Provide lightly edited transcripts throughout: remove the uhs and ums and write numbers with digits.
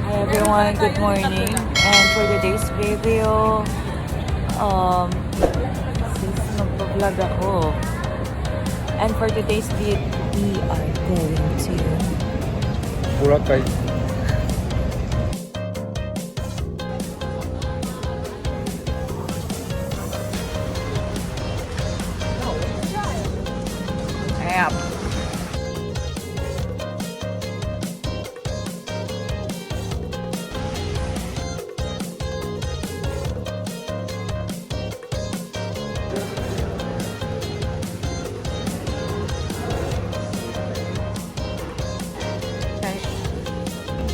Hi everyone, good morning. And for today's video, since magpa-vlog ako, and for today's video, we are going to Boracay. Ayan.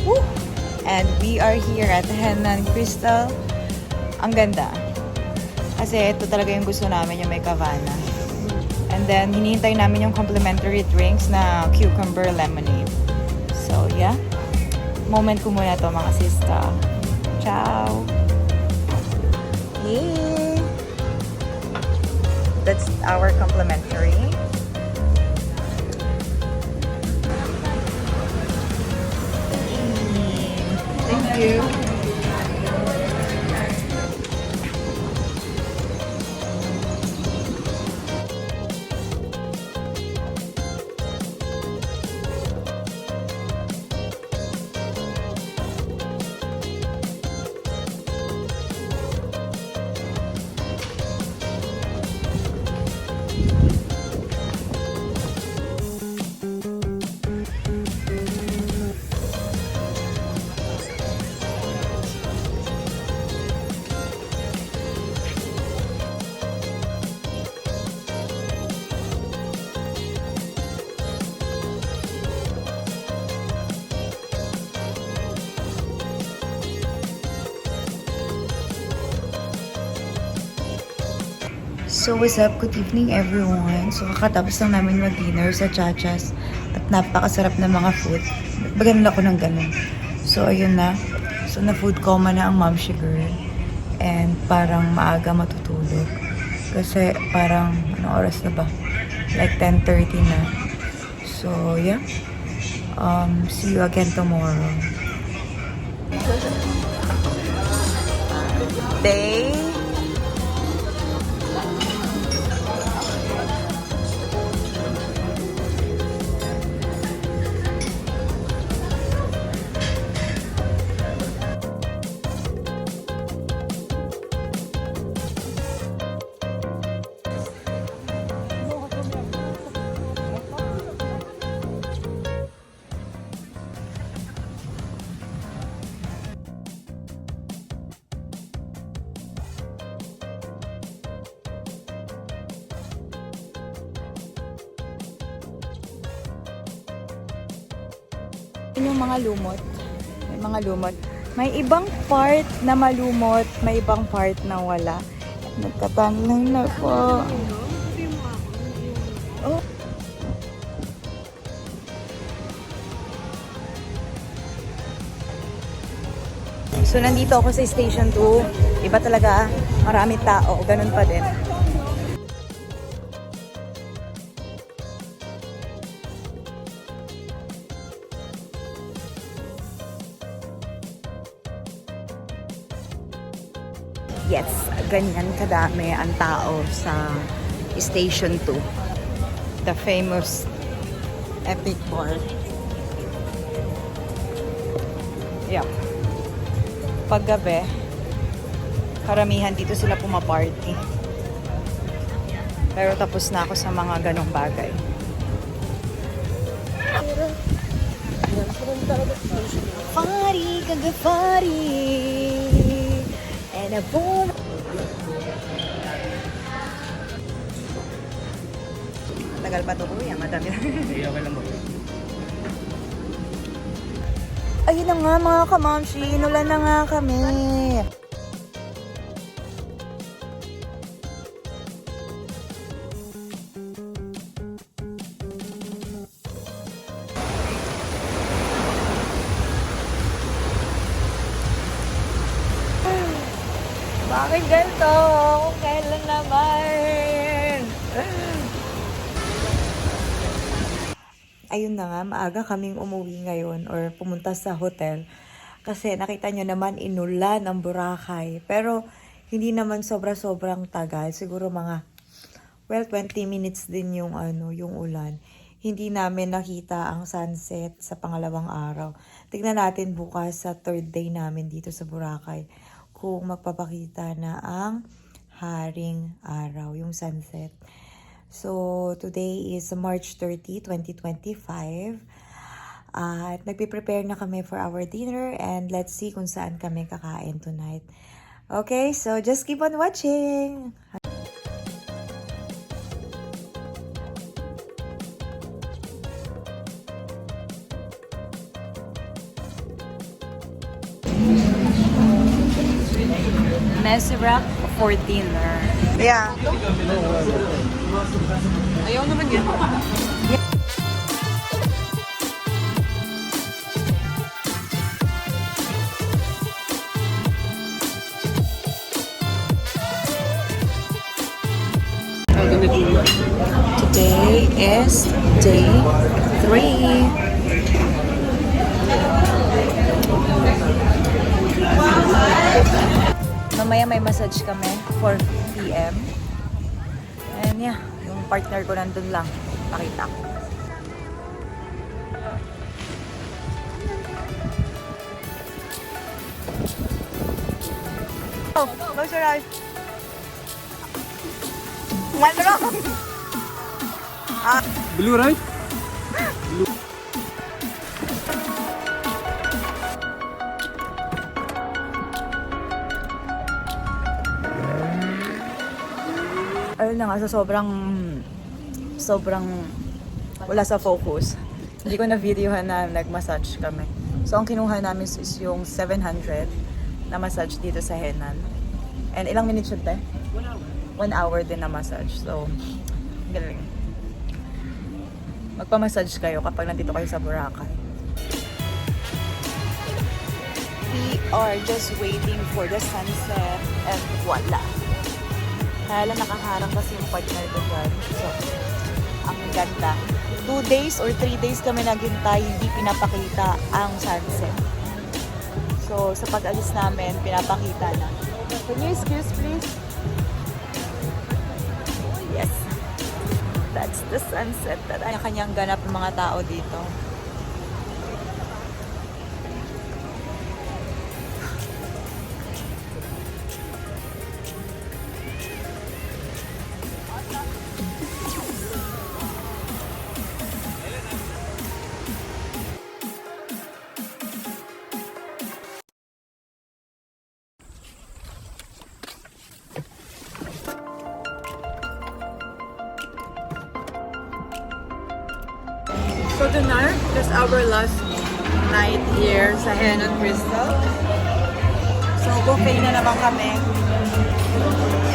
Woo! And we are here at Henan Crystal. Ang ganda. Kasi ito talaga yung gusto namin, yung may Cabana. And then, hinihintay namin yung complimentary drinks na cucumber lemonade. So, yeah. Moment ko muna to mga sista. Ciao! Yay! That's our complimentary. Thank you. So what's up? Good evening everyone. So kakatapos lang namin mag-dinner sa Chachas at napakasarap na mga food. Bagan ako ng ganun. So ayun na. So na food coma na ang momshi girl. And parang maaga matutulog. Kasi parang anong oras na ba? Like 10:30 na. So yeah. See you again tomorrow. Day yung mga lumot. May mga lumot. May ibang part na malumot, may ibang part na wala. Nagkatanlang na po. Oh. So, nandito ako sa Station 2. Iba talaga, marami tao. Ganun pa din. Yes, ganyan kadami ang tao sa Station 2. The famous Epic Bar. Yeah. Paggabi, karamihan dito sila pumaparty. Pero tapos na ako sa mga ganong bagay. Party, kagafari. And a boom. Tagal pa to kuya, madami na. Okay lang mo. Ayun na nga mga kamamshi, inulan na nga kami. Bakit ganito? Kung kailan naman? Ayun na nga, maaga kaming umuwi ngayon or pumunta sa hotel. Kasi nakita nyo naman, inulan ang Boracay. Pero, hindi naman sobra-sobrang tagal. Siguro mga, 20 minutes din yung, yung ulan. Hindi namin nakita ang sunset sa pangalawang araw. Tignan natin bukas sa third day namin dito sa Boracay kung magpapakita na ang haring araw, yung sunset. So, today is March 30, 2025. At nagpe-prepare na kami for our dinner and let's see kung saan kami kakain tonight. Okay, so just keep on watching! Mesrac for dinner. Yeah. Ayaw naman yan. Today is day 3. Mamaya may massage kami 4 p.m. And yeah, yung partner ko nandun lang. Pakita ko. Oh, close your eyes. Blue, right? Ayun na nga, sa sobrang wala sa focus. Hindi ko na videohan na nag-massage kami. So, ang kinuha namin is yung 700 na massage dito sa Henan. And ilang minutes yun, te? 1 hour din na massage. So, galing. Magpa-massage kayo kapag nandito kayo sa Boracay. We are just waiting for the sunset and voila. Kaya lang nakaharang kasi yung partner ko dyan. So, ang ganda. 2 days or 3 days kami naghintay, hindi pinapakita ang sunset. So, sa pag-alis namin, pinapakita na. Can you excuse please? Yes. That's the sunset that kanya-kanyang ganap ng mga tao dito. So tonight, that's our last night here sa Henan Crystal. So, buffet na naman kami.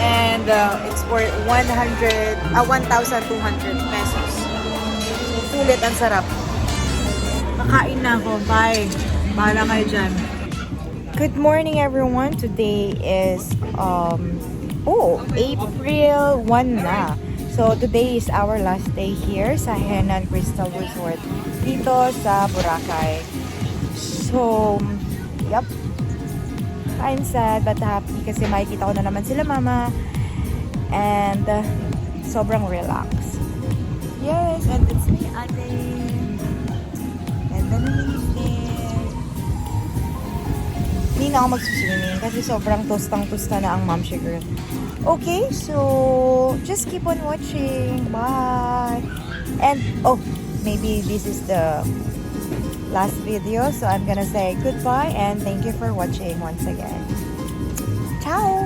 And it's for 1,200 pesos. Sulit, ang sarap. Kakain na ako. Bye. Bahala kayo dyan. Good morning, everyone. Today is, April 1 na. So, today is our last day here sa Henan Crystal Resort dito sa Boracay. So, yep. I'm sad but happy kasi makikita ko na naman sila mama. And, sobrang relax. Yes, and it's me, ate. And then, hindi na ako magsuswimming kasi sobrang tostang-tosta na ang momshi girl. Okay, so just keep on watching. Bye. And maybe this is the last video, so I'm gonna say goodbye and thank you for watching once again. Ciao.